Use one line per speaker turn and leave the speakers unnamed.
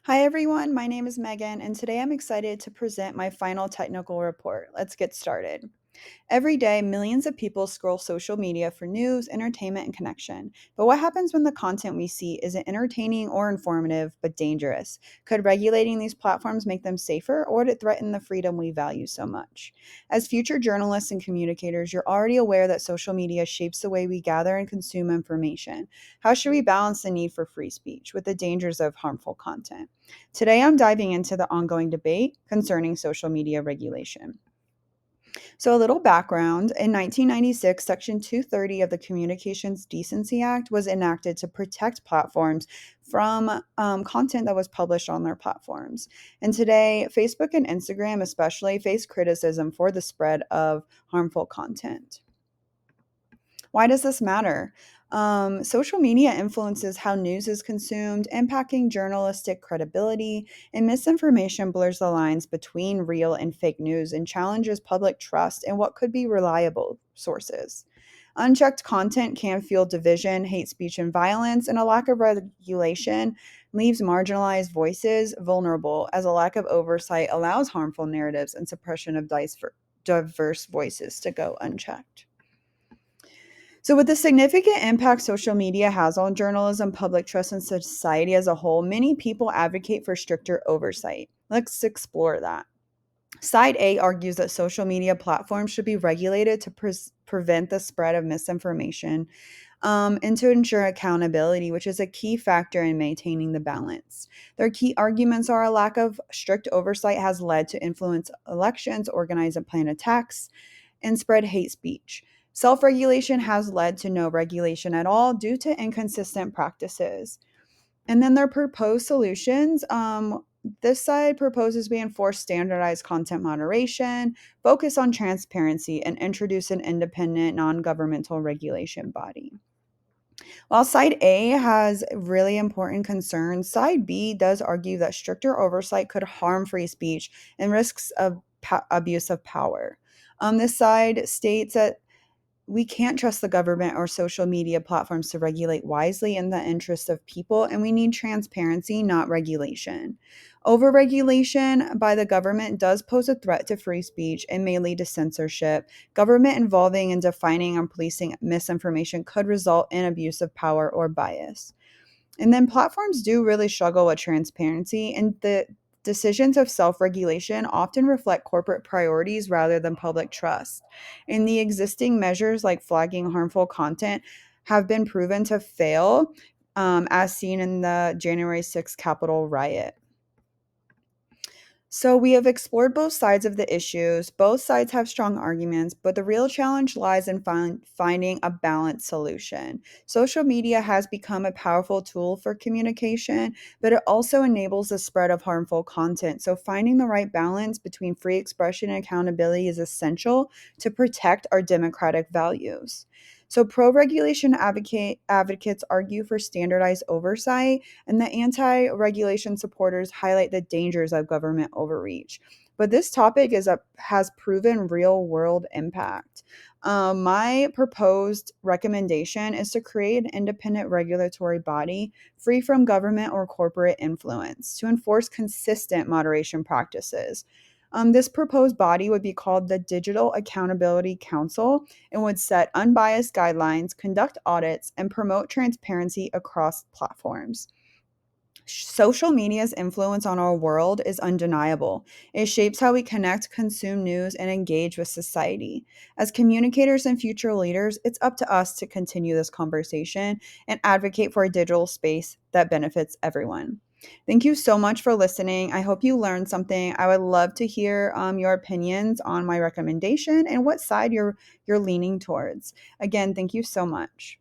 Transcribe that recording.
Hi everyone, my name is Megan, and today I'm excited to present my final technical report. Let's get started. Every day, millions of people scroll social media for news, entertainment, and connection. But what happens when the content we see isn't entertaining or informative, but dangerous? Could regulating these platforms make them safer, or would it threaten the freedom we value so much? As future journalists and communicators, you're already aware that social media shapes the way we gather and consume information. How should we balance the need for free speech with the dangers of harmful content? Today, I'm diving into the ongoing debate concerning social media regulation. So, a little background: in 1996, Section 230 of the Communications Decency Act was enacted to protect platforms from content that was published on their platforms. And today, Facebook and Instagram, especially, face criticism for the spread of harmful content. Why does this matter? Social media influences how news is consumed, impacting journalistic credibility, and misinformation blurs the lines between real and fake news and challenges public trust in what could be reliable sources. Unchecked content can fuel division, hate speech, and violence, and a lack of regulation leaves marginalized voices vulnerable, as a lack of oversight allows harmful narratives and suppression of diverse voices to go unchecked. So, with the significant impact social media has on journalism, public trust, and society as a whole, many people advocate for stricter oversight. Let's explore that. Side A argues that social media platforms should be regulated to prevent the spread of misinformation and to ensure accountability, which is a key factor in maintaining the balance. Their key arguments are: a lack of strict oversight has led to influence elections, organize and plan attacks, and spread hate speech. Self regulation has led to no regulation at all due to inconsistent practices. And then their proposed solutions. This side proposes we enforce standardized content moderation, focus on transparency, and introduce an independent, non governmental regulation body. While side A has really important concerns, side B does argue that stricter oversight could harm free speech and risks of abuse of power. This side states that we can't trust the government or social media platforms to regulate wisely in the interest of people, and we need transparency, not regulation. Overregulation by the government does pose a threat to free speech and may lead to censorship. Government involving in defining and policing misinformation could result in abuse of power or bias. And then platforms do really struggle with transparency, and the decisions of self regulation often reflect corporate priorities rather than public trust. And the existing measures like flagging harmful content have been proven to fail, as seen in the January 6th Capitol riot. So we have explored both sides of the issues. Both sides have strong arguments, but the real challenge lies in finding a balanced solution. Social media has become a powerful tool for communication, but it also enables the spread of harmful content. So finding the right balance between free expression and accountability is essential to protect our democratic values. So pro-regulation advocates argue for standardized oversight, and the anti regulation supporters highlight the dangers of government overreach. But this topic has proven real world impact. My proposed recommendation is to create an independent regulatory body free from government or corporate influence to enforce consistent moderation practices. This proposed body would be called the Digital Accountability Council and would set unbiased guidelines, conduct audits, and promote transparency across platforms. Social media's influence on our world is undeniable. It shapes how we connect, consume news, and engage with society. As communicators and future leaders, it's up to us to continue this conversation and advocate for a digital space that benefits everyone. Thank you so much for listening. I hope you learned something. I would love to hear your opinions on my recommendation and what side you're leaning towards. Again, thank you so much.